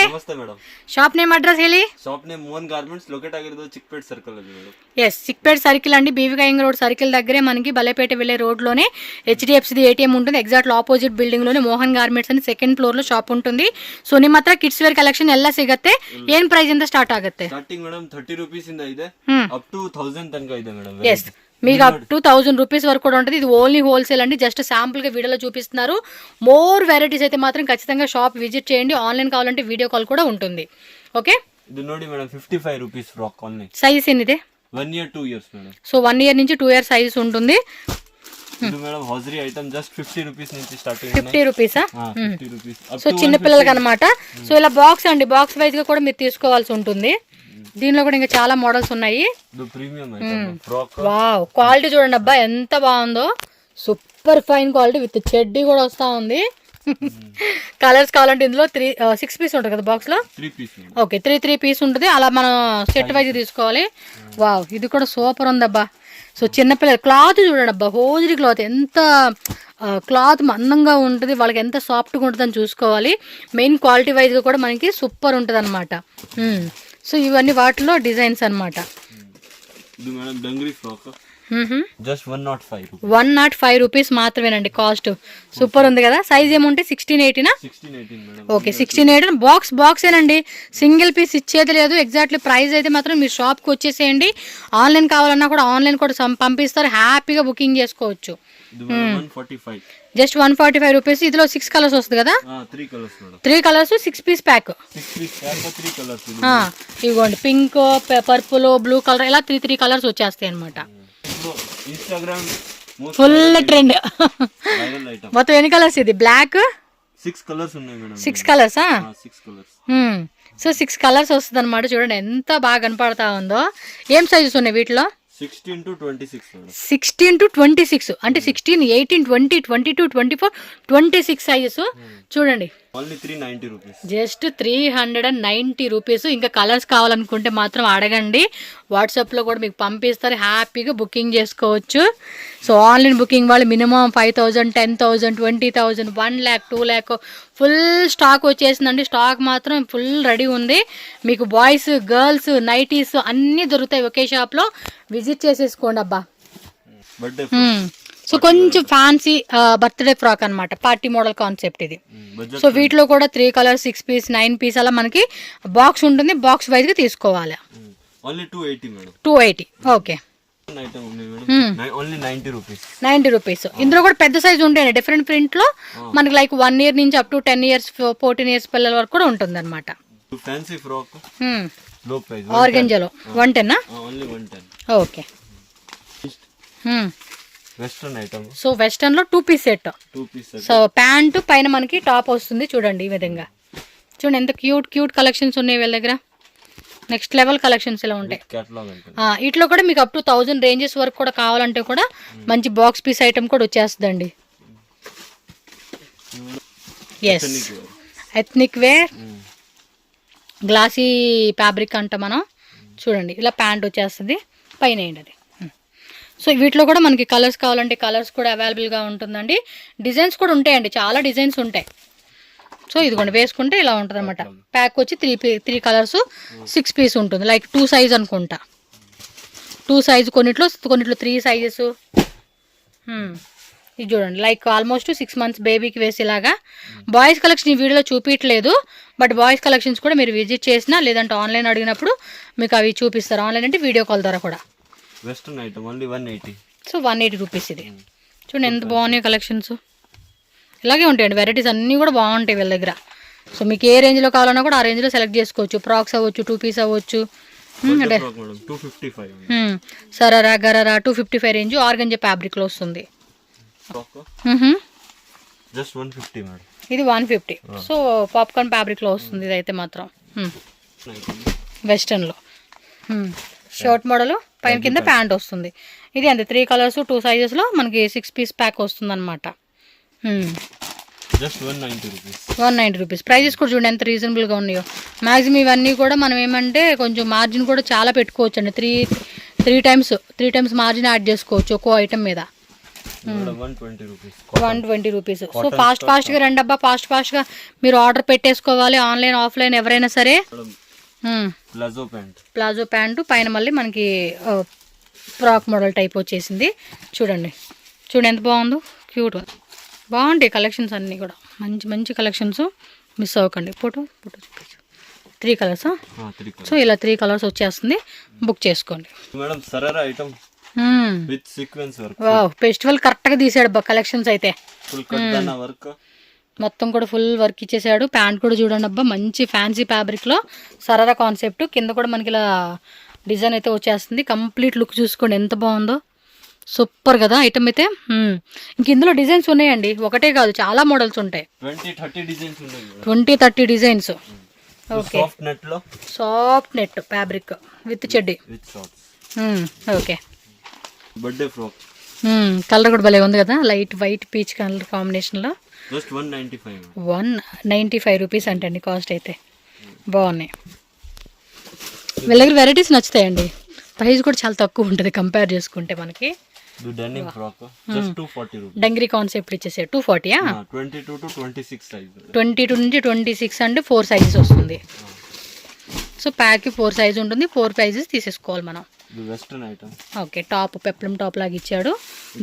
ನಮಸ್ತೆ madam. Shop name address ಹೇಳಿ. Shop name Mohan garments locate ಆಗಿರೋದು ಚಿಕ್ಕಪೇಟ್ ಸರ್ಕಲ್ ಅಲ್ಲಿ ಮೇಡಮ್. ఎస్ చిక్పేట్ సర్కిల్ అండి, బీవికాయింగ్ రోడ్ సర్కిల్ దగ్గరే మనకి బలేపేట వెళ్ళే రోడ్లోనే హెచ్డిఎఫ్సిది ఏటీఎం ఉంటుంది. ఎగ్జాక్ట్ ఆపోజిట్ బిల్డింగ్లోనే మోహన్ గాರ್ಮೆಂಟ್ಸ್ అని ಸೆಕೆಂಡ್ ಫ್ಲೋರ್లో ಶಾಪ್ ఉంటుంది. ಸೊ ನಿಮ್ಮ ಹತ್ರ ಕಿಡ್ಸ್ ವೇರ್ ಕಲೆಕ್ಷನ್ ಎಲ್ಲ ಸಿಗುತ್ತೆ. ಏನ್ ಪ್ರೈಸ್ ಇಂದ ಸ್ಟಾರ್ಟ್ ಆಗುತ್ತೆ? ಸ್ಟಾರ್ಟಿಂಗ್ ಮೇಡಮ್ 30 ರೂಪೀಸ್ ಇಂದ ಇದೆ ಅಪ್ ಟು 1000 ತನಕ ಇದೆ ಮೇಡಮ್. ఎస్ మీకు అప్ టు 1000 రూపీస్ వరకు కూడా ఉంటుంది. ఇది ఓన్లీ హోల్సేల్ అండి, జస్ట్ శాంపుల్గా వీడియోలో చూపిస్తున్నారు. మోర్ వెరైటీస్ అయితే మాత్రం ఖచ్చితంగా షాప్ విజిట్ చేయండి. ఆన్లైన్ కావాలంటే వీడియో కాల్ కూడా ఉంటుంది. ఓకే, ఇది ನೋಡಿ madam 55 rupees frock online. Size ఎన్నిదే? 1 year 2 years madam. So 1 year నుంచి 2 year సైజ్ ఉంటుంది. ఇది madam hosiery item just 50 rupees నుంచి స్టార్టింగ్. 50 రూపీసా? 50 రూపీస్. సో చిన్న పిల్లలకి అనమాట. సో ఇలా బాక్స్ అండి, బాక్స్ వైజ్ గా కూడా మీరు తీసుకోవాల్సి ఉంటుంది. దీనిలో కూడా ఇంకా చాలా మోడల్స్ ఉన్నాయి. Premium item frock. Wow, quality చూడండి అబ్బా ఎంత బాగుందో. సూపర్ ఫైన్ క్వాలిటీ విత్ చెడ్డీ కూడా వస్తా ఉంది. కలర్స్ కావాలంటే ఇందులో 6 పీస్ ఉంటుంది కదా బాక్స్ లో. 3 పీస్. ఓకే, 3 పీస్ ఉంటుంది. అలా మనం సెట్ వైజ్ తీసుకోవాలి. వావ్, ఇది కూడా సూపర్ ఉందబ్బా. సో చిన్నపిల్లలు క్లాత్ చూడండి అబ్బా, హోజరీ క్లాత్ ఎంత క్లాత్ మందంగా ఉంటుంది, వాళ్ళకి ఎంత సాఫ్ట్గా ఉంటుందని చూసుకోవాలి. మెయిన్ క్వాలిటీ వైజ్గా కూడా మనకి సూపర్ ఉంటుంది అనమాట. సో ఇవన్నీ వాటిలో డిజైన్స్ అనమాట. ఇది madam dungaree frock just 105 rupees మాత్రమేనండి కాస్ట్. సూపర్ ఉంది కదా. సైజ్ ఏముంటే 16-18 మేడం. ఓకే, 16-18 బాక్సేనండి, సింగిల్ పీస్ ఇచ్చేది లేదు. ఎగ్జాక్ట్లీ ప్రైస్ అయితే మాత్రం మీరు షాప్కి వచ్చేసేయండి. ఆన్లైన్ కావాలన్నా కూడా ఆన్లైన్ కూడా పంపిస్తారు, హ్యాపీగా బుకింగ్ చేసుకోవచ్చు. Just 145 rupees. ఇదిలో 6 కలర్స్ వస్తుంది కదా. 3 కలర్స్ 6 పీస్ ప్యాక్. ఇవ్వండి, పింక్, పర్పుల్, బ్లూ కలర్, ఇలా 3 కలర్స్ వచ్చేస్తాయి అనమాట. Full trend. మొత్తం ఎన్ని కలర్స్? ఇది బ్లాక్ 6 కలర్స్ ఉన్నాయి మేడం. 6 కలర్సా? 6 కలర్స్. సో 6 కలర్స్ వస్తుంది అనమాట. చూడండి ఎంత బాగా కనపడతా ఉందో. ఏం సైజెస్ ఉన్నాయి వీటిలో? 16 to 26 16 to 26 అంటే 16, 18, 20, 22, 24, 26 సైజెస్ చూడండి. Only 390 rupees. Just 390 rupees. ఇంకా కలర్స్ కావాలనుకుంటే మాత్రం అడగండి, వాట్సాప్లో కూడా మీకు పంపిస్తారు, హ్యాపీగా బుకింగ్ చేసుకోవచ్చు. సో ఆన్లైన్ బుకింగ్ వాళ్ళు minimum 5000, 10,000, 20,000, 1 lakh, 2 lakh full stock వచ్చేసిందండి. స్టాక్ మాత్రం ఫుల్ రెడీ ఉంది. మీకు బాయ్స్, గర్ల్స్, నైటీస్ అన్నీ దొరుకుతాయి ఒకే షాప్లో. విజిట్ చేసేసుకోండి అబ్బా. సో కొంచెం ఫ్యాన్సీ బర్త్డే ఫ్రాక్ అనమాట, పార్టీ మోడల్ కాన్సెప్ట్ ఇది. సో వీటిలో కూడా 3 కలర్స్, 6 పీస్, 9 పీస్ అలా మనకి బాక్స్ ఉంటుంది. బాక్స్ వైజ్గా తీసుకోవాలి. 280. Okay, 90 rupees. ఇందులో కూడా పెద్ద సైజ్ ఉంటాయండి, డిఫరెంట్ ప్రింట్ లో మనకి లైక్ 1 year నుంచి అప్ టు 10 years, 14 years పిల్లల వరకు కూడా ఉంటుంది అనమాట. ఆర్గంజాలో 110. Okay, western item. So western లో 2 పీస్ సెట్. సో ప్యాంట్ పైన మనకి టాప్ వస్తుంది చూడండి. ఈ విధంగా చూడండి ఎంత క్యూట్ కలెక్షన్స్ ఉన్నాయి వీళ్ళ దగ్గర. నెక్స్ట్ లెవెల్ కలెక్షన్స్ ఇలా ఉంటాయి. వీటిలో కూడా మీకు అప్ టు 1000 రేంజెస్ వరకు కూడా కావాలంటే కూడా మంచి బాక్స్ పీస్ ఐటమ్ కూడా వచ్చేస్తుందండి. Yes, ethnic wear, glassy fabric అంట మనం. చూడండి ఇలా ప్యాంట్ వచ్చేస్తుంది, పైన ఏంటి అది. సో వీటిలో కూడా మనకి కలర్స్ కావాలంటే కలర్స్ కూడా అవైలబుల్గా ఉంటుందండి. డిజైన్స్ కూడా ఉంటాయండి, చాలా డిజైన్స్ ఉంటాయి. సో ఇదిగోండి వేసుకుంటే ఇలా ఉంటుంది అనమాట. ప్యాక్ వచ్చి 3 కలర్స్, 6 పీస్ ఉంటుంది. లైక్ 2 సైజ్ అనుకుంటా. 2 సైజ్, కొన్నిట్లో 3 సైజెస్. ఇది చూడండి లైక్ ఆల్మోస్ట్ 6 months బేబీకి వేసేలాగా. బాయ్స్ కలెక్షన్ ఈ వీడియోలో చూపించలేదు, బట్ బాయ్స్ కలెక్షన్స్ కూడా మీరు విజిట్ చేసినా లేదంటే ఆన్లైన్ అడిగినప్పుడు మీకు అవి చూపిస్తారు. ఆన్లైన్ అంటే వీడియో కాల్ ద్వారా కూడా. Western item only 180. So 180 rupees ఇది. చూడండి ఎంత బాగున్నాయి కలెక్షన్స్. ఇలాగే ఉంటాయండి, వెరైటీస్ అన్నీ కూడా బాగుంటాయి వీళ్ళ దగ్గర. సో మీకు ఏ రేంజ్లో కావాలన్నా కూడా ఆ రేంజ్లో సెలెక్ట్ చేసుకోవచ్చు. ఫ్రాక్స్ అవ్వచ్చు, 2 పీస్ అవ్వచ్చు. సరారా, గరారా 255 రేంజ్. ఆర్గంజా ఫ్యాబ్రిక్లో వస్తుంది. ఇది 150. సో పాప్కార్న్ ఫ్యాబ్రిక్లో వస్తుంది ఇది అయితే మాత్రం. వెస్టర్న్లో షర్ట్ మోడల్, పైన కింద ప్యాంట్ వస్తుంది. ఇది అంతే 3 కలర్స్, 2 సైజెస్లో మనకి 6 పీస్ ప్యాక్ వస్తుంది అనమాట. 190 రూపీస్. ప్రైజెస్ కూడా చూడండి ఎంత రీజనబుల్గా ఉన్నాయో. మ్యాక్సిమం ఇవన్నీ కూడా మనం ఏమంటే కొంచెం మార్జిన్ కూడా చాలా పెట్టుకోవచ్చు అండి. 3 టైమ్స్ మార్జిన్ యాడ్ చేసుకోవచ్చు ఒక్కో ఐటమ్ మీద. Madam 120 rupees 120 rupees. సో ఫాస్ట్గా రండి అబ్బా, ఫాస్ట్గా మీరు ఆర్డర్ పెట్టేసుకోవాలి. ఆన్లైన్ ఆఫ్లైన్ ఎవరైనా సరే. ప్లాజో ప్యాంటు పైన మళ్ళీ మనకి ఫ్రాక్ మోడల్ టైప్ వచ్చేసింది. చూడండి ఎంత బాగుందో, క్యూట్ బాగుంటాయి కలెక్షన్స్ అన్నీ కూడా. మంచి మంచి కలెక్షన్స్, మిస్ అవ్వకండి. ఫోటో చూపించు. 3 కలర్సా? సో ఇలా 3 కలర్స్ వచ్చేస్తుంది, బుక్ చేసుకోండి madam. Sharara item with sequence work. Wow, festival కరెక్ట్గా తీసాడు అబ్బా కలెక్షన్స్ అయితే. ఫుల్ కట్ వర్క్ మొత్తం కూడా ఫుల్ వర్క్ ఇచ్చేసాడు. ప్యాంట్ కూడా చూడండి అబ్బా, మంచి ఫ్యాన్సీ ఫ్యాబ్రిక్లో సరారా కాన్సెప్ట్. కింద కూడా మనకి ఇలా డిజైన్ అయితే వచ్చేస్తుంది. కంప్లీట్ లుక్ చూసుకోండి ఎంత బాగుందో, సూపర్ కదా ఐటమ్ అయితే. ఇంక ఇందులో డిజైన్స్ ఉన్నాయండి, ఒకటే కాదు చాలా మోడల్స్ ఉంటాయి. 20-30 designs. Okay, soft net fabric with చెడ్డీ. Okay, birthday frock. కలర్ కూడా భలే ఉంది కదా, లైట్ వైట్ పీచ్ కలర్ కాంబినేషన్లో. 195 రూపీస్ అంటండి కాస్ట్ అయితే. బాగున్నాయి, వీళ్ళ దగ్గర వెరైటీస్ నచ్చుతాయండి. ప్రైస్ కూడా చాలా తక్కువ ఉంటుంది కంపేర్ చేసుకుంటే మనకి. డంగిరీ కాన్సెప్ట్ ఇచ్చేసాడు. 240. 22 నుంచి 26 అంటే 4 సైజెస్ వస్తుంది. సో ప్యాక్కి 4 సైజ్ ఉంటుంది, 4 ప్రైజెస్ తీసేసుకోవాలి మనం. ఓకే, టాప్ పెప్లం టాప్ లాగా ఇచ్చాడు.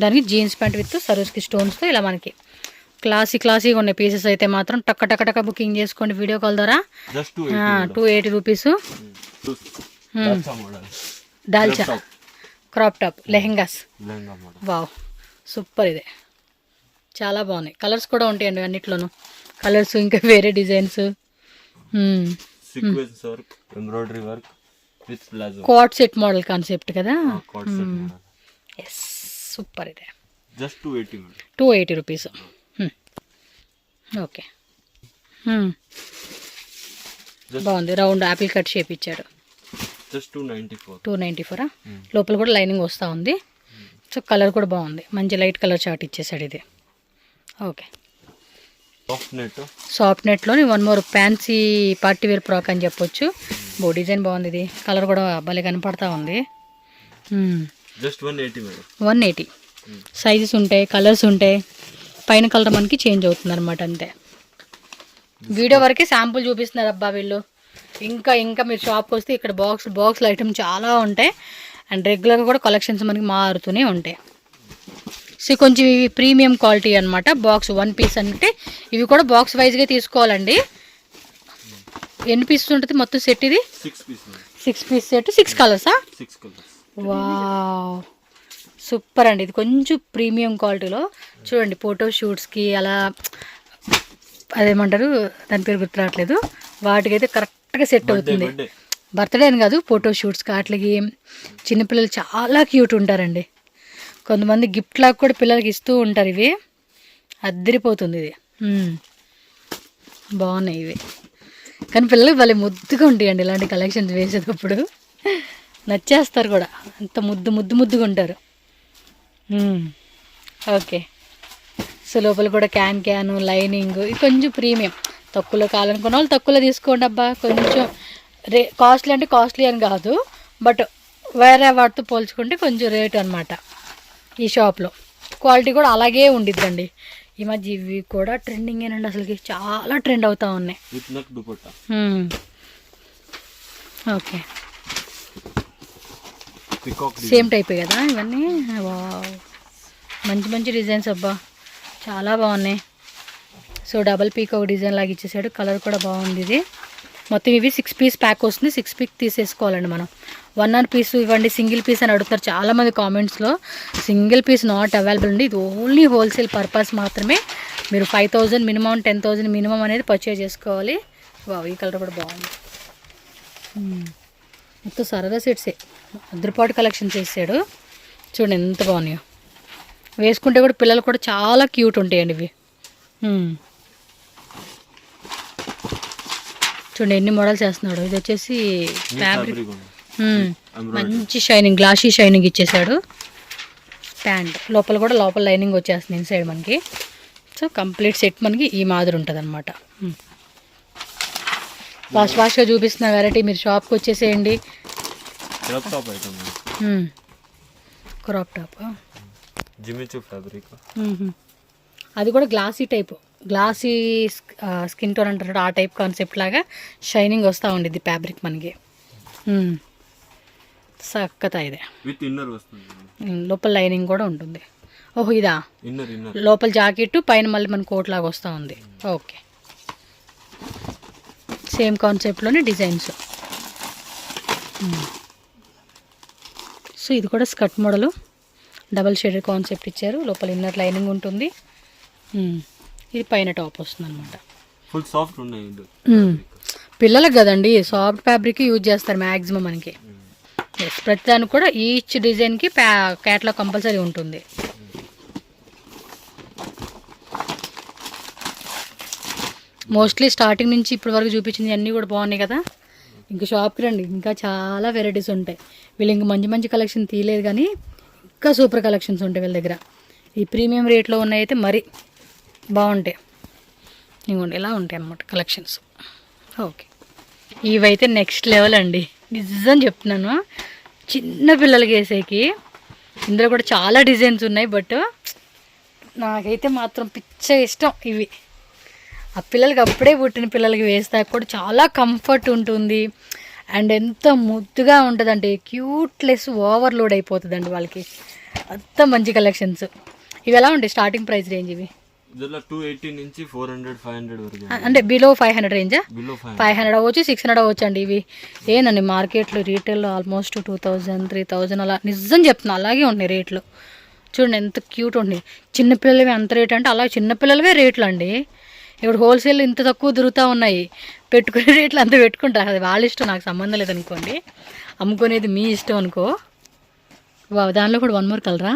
దానికి జీన్స్ ప్యాంట్ విత్ సరోస్కి స్టోన్స్తో ఇలా మనకి క్లాసీగా ఉన్నాయి పీసెస్ అయితే మాత్రం. టక్క బుకింగ్ చేసుకోండి వీడియో కాల్ ద్వారా. 280 rupees. Dalcha crop top lehengas. Wow, super. ఇదే చాలా బాగున్నాయి. కలర్స్ కూడా ఉంటాయండి అన్నిట్లోనూ, కలర్స్ ఇంకా వేరే designs. Coat set model concept కదా. Yes, super. ఇదే జస్ట్ 280 రూపీస్. ఓకే, బాగుంది. రౌండ్ యాపిల్ కట్ షేప్ ఇచ్చాడు. 294. లోపల కూడా లైనింగ్ వస్తూ ఉంది. సో కలర్ కూడా బాగుంది, మంచి లైట్ కలర్ చార్ట్ ఇచ్చేసాడు ఇది. ఓకే, సాఫ్ట్ నెట్లోని 1 more fancy party wear frock అని చెప్పొచ్చు. డిజైన్ బాగుంది, ఇది కలర్ కూడా భలే కనపడతా ఉంది. 180 సైజెస్ ఉంటాయి, కలర్స్ ఉంటాయి. పైన కలర్ మనకి చేంజ్ అవుతుంది అనమాట, అంతే. వీడియో వరకే శాంపుల్ చూపిస్తున్నారు అబ్బా వీళ్ళు. ఇంకా మీరు షాప్కి వస్తే ఇక్కడ బాక్స్లో ఐటమ్ చాలా ఉంటాయి. అండ్ రెగ్యులర్గా కూడా కలెక్షన్స్ మనకి మారుతూనే ఉంటాయి. సో కొంచెం ఇవి ప్రీమియం క్వాలిటీ అనమాట. బాక్స్ 1 పీస్ అంటే ఇవి కూడా బాక్స్ వైజ్గా తీసుకోవాలండి. ఎన్ని పీసెస్ ఉంటుంది మొత్తం సెట్? ఇది 6 పీస్ సెట్, 6 కలర్సా? వావ్, సూపర్ అండి. ఇది కొంచెం ప్రీమియం క్వాలిటీలో చూడండి. ఫోటో షూట్స్కి అలా అదేమంటారు, దాని పేరు గుర్తురావట్లేదు, వాటికైతే కరెక్ట్గా సెట్ అవుతుంది. బర్త్డే అని కాదు, ఫోటో షూట్స్కి వాటికి. చిన్నపిల్లలు చాలా క్యూట్ ఉంటారండి. కొంతమంది గిఫ్ట్ లాగా కూడా పిల్లలకి ఇస్తూ ఉంటారు. ఇవి అద్దరిపోతుంది. ఇది బాగున్నాయి ఇవి, కానీ పిల్లలకి భలే ముద్దుగా ఉంటాయండి ఇలాంటి కలెక్షన్స్ వేసేటప్పుడు. నచ్చేస్తారు కూడా, అంత ముద్దుగా ఉంటారు. ఓకే, సో లోపల కూడా క్యాన్ లైనింగ్. ఇది కొంచెం ప్రీమియం, తక్కువలో కావాలనుకున్న వాళ్ళు తక్కువలో తీసుకోండి అబ్బా. కొంచెం కాస్ట్లీ అంటే కాస్ట్లీ అని కాదు, బట్ వేరే వాటితో పోల్చుకుంటే కొంచెం రేటు అనమాట. ఈ షాప్లో క్వాలిటీ కూడా అలాగే ఉండిద్దండి. ఈ మధ్య ఇవి కూడా ట్రెండింగ్ ఏనండి, అసలుకి చాలా ట్రెండ్ అవుతా ఉన్నాయి. ఓకే, సేమ్ టైపే కదా ఇవన్నీ. వావ్, మంచి డిజైన్స్ అబ్బా, చాలా బాగున్నాయి. సో డబల్ పీకాక్ డిజైన్ లాగా ఇచ్చేసాడు. కలర్ కూడా బాగుంది. ఇది మొత్తం ఇవి 6 పీస్ ప్యాక్ వస్తుంది. 6 పీస్ తీసేసుకోవాలండి మనం. 1 పీస్ ఇవ్వండి, సింగిల్ పీస్ అని అడుగుతారు చాలామంది కామెంట్స్లో. సింగిల్ పీస్ నాట్ అవైలబుల్ అండి. ఇది ఓన్లీ హోల్సేల్ పర్పస్ మాత్రమే. మీరు 5000 మినిమం, 10,000 మినిమం అనేది పర్చేజ్ చేసుకోవాలి. వావ్, ఈ కలర్ కూడా బాగుంది. మొత్తం సరదా సెట్సే, అద్దరిపాటు కలెక్షన్ చేసాడు. చూడండి ఎంత బాగున్నాయో. వేసుకుంటే కూడా పిల్లలు కూడా చాలా క్యూట్ ఉంటాయండి ఇవి. చూడండి ఎన్ని మోడల్స్ వేస్తున్నాడు. ఇది వచ్చేసి ఫ్యాబ్రిక్, మంచి షైనింగ్, గ్లాసీ షైనింగ్ ఇచ్చేసాడు. ప్యాంట్ లోపల కూడా లైనింగ్ వచ్చేస్తుంది ఇన్సైడ్ మనకి. సో కంప్లీట్ సెట్ మనకి ఈ మాదిరి ఉంటుంది అనమాట. ఫాస్ట్గా చూపిస్తున్న వెరైటీ మీరు షాప్కి వచ్చేసేయండి. Crop top Jimmy Choo fabric. అది కూడా glassy type, glassy skin tone అంటారు ఆ టైప్ కాన్సెప్ట్ లాగా షైనింగ్ వస్తూ ఉండిద్ది ఫ్యాబ్రిక్ మనకి. చక్కత ఇదే విత్ ఇన్నర్ వస్తుంది, లోపల లైనింగ్ కూడా ఉంటుంది. ఓహో ఇదా ఇన్నర్ లోపల జాకెట్, పైన మళ్ళీ మన కోట్ లాగా వస్తూ ఉంది. ఓకే, సేమ్ కాన్సెప్ట్లోనే డిజైన్స్. సో ఇది కూడా skirt model, double shaded concept ఇచ్చారు, లోపల ఇన్నర్ లైనింగ్ ఉంటుంది. ఇది పైన టాప్ వస్తుంది అనమాట. ఫుల్ సాఫ్ట్ ఉన్నాయి. పిల్లలకు కదండి సాఫ్ట్ ఫ్యాబ్రిక్ యూజ్ చేస్తారు మ్యాక్సిమం మనకి. ప్రతిదానికి కూడా ఈచ్ డిజైన్కి క్యాట్లాగ్ కంపల్సరీ ఉంటుంది. మోస్ట్లీ స్టార్టింగ్ నుంచి ఇప్పటి వరకు చూపించింది అన్నీ కూడా బాగున్నాయి కదా. ఇంకా షాప్కి రండి, ఇంకా చాలా వెరైటీస్ ఉంటాయి. వీళ్ళు ఇంకా మంచి మంచి కలెక్షన్ తీయలేదు కానీ ఇంకా సూపర్ కలెక్షన్స్ ఉంటాయి వీళ్ళ దగ్గర. ఈ ప్రీమియం రేట్లో ఉన్నాయైతే మరీ బాగుంటాయి. ఇంకోండి ఇలా ఉంటాయి అన్నమాట కలెక్షన్స్. ఓకే, ఇవైతే నెక్స్ట్ లెవెల్ అండి, నిజం చెప్తున్నాను. చిన్న పిల్లలకి వేసేకి ఇందులో కూడా చాలా డిజైన్స్ ఉన్నాయి, బట్ నాకైతే మాత్రం పిచ్చ ఇష్టం ఇవి. ఆ పిల్లలకి అప్పుడే పుట్టిన పిల్లలకి వేస్తే కూడా చాలా కంఫర్ట్ ఉంటుంది అండ్ ఎంత ముద్దుగా ఉంటుందంటే క్యూట్లెస్ ఓవర్లోడ్ అయిపోతుందండి వాళ్ళకి. అంత మంచి కలెక్షన్స్. ఇవి ఎలా ఉంటాయి స్టార్టింగ్ ప్రైస్ రేంజ్? ఇవి 280 నుంచి 400 500 వరకు, అంటే బిలో 500 రేంజా? బిలో 500 అవ్వచ్చు, 600 అవ్వచ్చు అండి. ఇవి ఏందండి మార్కెట్లో రీటైల్లో ఆల్మోస్ట్ 2000 3000 అలా, నిజం చెప్తున్నా అలాగే ఉన్నాయి రేట్లు. చూడండి ఎంత క్యూట్ ఉన్నాయి. చిన్నపిల్లలవి అంత రేట్ అంటే అలా చిన్నపిల్లలవే రేట్లు అండి. ఇప్పుడు హోల్సేల్ ఇంత తక్కువ దొరుకుతూ ఉన్నాయి, పెట్టుకునే రేట్లు అంత పెట్టుకుంటారు. అది వాళ్ళ ఇష్టం, నాకు సంబంధం లేదనుకోండి. అమ్ముకునేది మీ ఇష్టం అనుకో. దానిలో కూడా 1 more కలరా?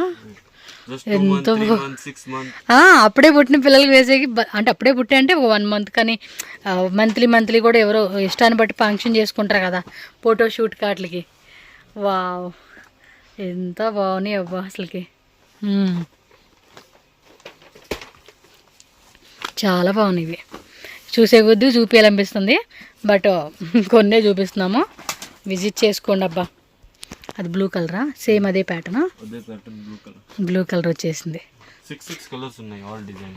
ఎంతో అప్పుడే పుట్టిన పిల్లలకి వేసేకి, అంటే అప్పుడే పుట్టే అంటే 1 month కానీ మంత్లీ కూడా ఎవరో ఇష్టాన్ని బట్టి ఫంక్షన్ చేసుకుంటారు కదా ఫోటో షూట్ కాట్లకి. వావ్ ఎంత బాగున్నాయి అబ్బా అసలుకి, చాలా బాగున్నాయి. ఇవి చూసే కొద్దీ చూపించాలనిపిస్తుంది, బట్ కొన్నే చూపిస్తున్నాము, విజిట్ చేసుకోండి అబ్బా. అది బ్లూ కలరా? సేమ్ అదే ప్యాటర్నా? బ్లూ కలర్ వచ్చేసింది. 6 కలర్స్ ఉన్నాయి, ఆల్ డిజైన్.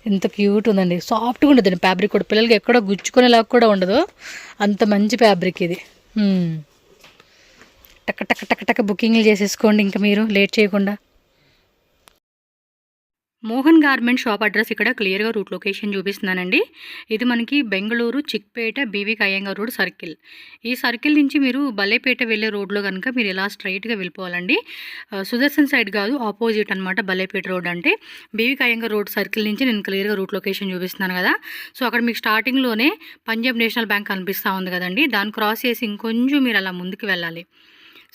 ఎంత క్యూట్ ఉందండి, సాఫ్ట్గా ఉంటుంది ఫ్యాబ్రిక్ కూడా. పిల్లలకి ఎక్కడ గుచ్చుకునేలాగా కూడా ఉండదు, అంత మంచి ఫ్యాబ్రిక్ ఇది. టక్ టక్ టక్ టక్ బుకింగ్లు చేసేసుకోండి ఇంకా మీరు లేట్ చేయకుండా. మోహన్ గార్మెంట్ షాప్ అడ్రస్ ఇక్కడ క్లియర్గా రూట్ లొకేషన్ చూపిస్తున్నానండి. ఇది మనకి బెంగళూరు చిక్పేట బీవీకి అయ్యంగార్ రోడ్ సర్కిల్. ఈ సర్కిల్ నుంచి మీరు బలేపేట వెళ్ళే రోడ్లో కనుక మీరు ఇలా స్ట్రైట్గా వెళ్ళిపోవాలండి. సుదర్శన్ సైడ్ కాదు, ఆపోజిట్ అనమాట బలేపేట రోడ్. అంటే బీవీకి అయ్యంగార్ రోడ్ సర్కిల్ నుంచి నేను క్లియర్గా రూట్ లొకేషన్ చూపిస్తున్నాను కదా. సో అక్కడ మీకు స్టార్టింగ్లోనే పంజాబ్ నేషనల్ బ్యాంక్ కనిపిస్తూ ఉంది కదండి, దాన్ని క్రాస్ చేసి ఇంకొంచెం మీరు అలా ముందుకు వెళ్ళాలి.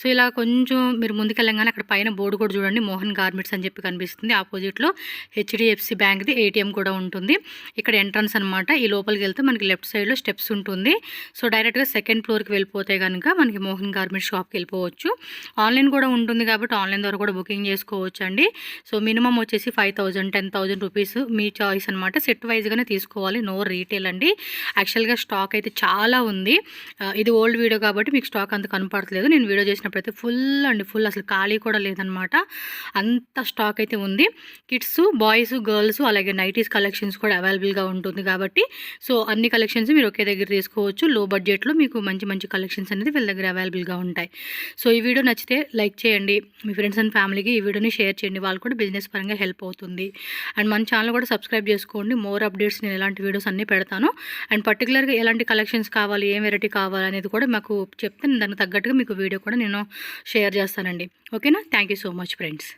సో ఇలా కొంచెం మీరు ముందుకెళ్ళంగానే అక్కడ పైన బోర్డు కూడా చూడండి, మోహన్ గార్మెంట్స్ అని చెప్పి కనిపిస్తుంది. ఆపోజిట్లో హెచ్డిఎఫ్సి బ్యాంక్ది ఏటీఎం కూడా ఉంటుంది. ఇక్కడ ఎంట్రన్స్ అనమాట. ఈ లోపలికి వెళ్తే మనకి లెఫ్ట్ సైడ్లో స్టెప్స్ ఉంటుంది. సో డైరెక్ట్గా 2nd ఫ్లోర్కి వెళ్ళిపోతే కనుక మనకి మోహన్ గార్మెంట్స్ షాప్కి వెళ్ళిపోవచ్చు. ఆన్లైన్ కూడా ఉంటుంది కాబట్టి ఆన్లైన్ ద్వారా కూడా బుకింగ్ చేసుకోవచ్చు అండి. సో మినిమం వచ్చేసి 5000 10,000 రూపీస్ మీ చాయిస్ అనమాట. సెట్ వైజ్గానే తీసుకోవాలి, నో రీటైల్ అండి. యాక్చువల్గా స్టాక్ అయితే చాలా ఉంది. ఇది ఓల్డ్ వీడియో కాబట్టి మీకు స్టాక్ అంత కనపడట్లేదు. నేను వీడియో చేసినప్పుడైతే ఫుల్ అసలు ఖాళీ కూడా లేదనమాట, అంత స్టాక్ అయితే ఉంది. కిడ్స్, బాయ్స్, గర్ల్స్ అలాగే నైటీస్ కలెక్షన్స్ కూడా అవైలబుల్గా ఉంటుంది కాబట్టి సో అన్ని కలెక్షన్స్ మీరు ఒకే దగ్గర తీసుకోవచ్చు. లో బడ్జెట్లో మీకు మంచి మంచి కలెక్షన్స్ అనేది వీళ్ళ దగ్గర అవైలబుల్గా ఉంటాయి. సో ఈ వీడియో నచ్చితే లైక్ చేయండి, మీ ఫ్రెండ్స్ అండ్ ఫ్యామిలీకి ఈ వీడియోని షేర్ చేయండి, వాళ్ళు కూడా బిజినెస్ పరంగా హెల్ప్ అవుతుంది. అండ్ మన ఛానల్ కూడా సబ్స్క్రైబ్ చేసుకోండి. మోర్ అప్డేట్స్ నేను ఎలాంటి వీడియోస్ అన్నీ పెడతాను. అండ్ పర్టికులర్గా ఎలాంటి కలెక్షన్స్ కావాలి, ఏం వెరైటీ కావాలి అనేది కూడా మాకు చెప్తే దానికి తగ్గట్టుగా మీకు వీడియో కూడా నేను షేర్ చేస్తానండి. ఓకేనా? Thank you so much friends.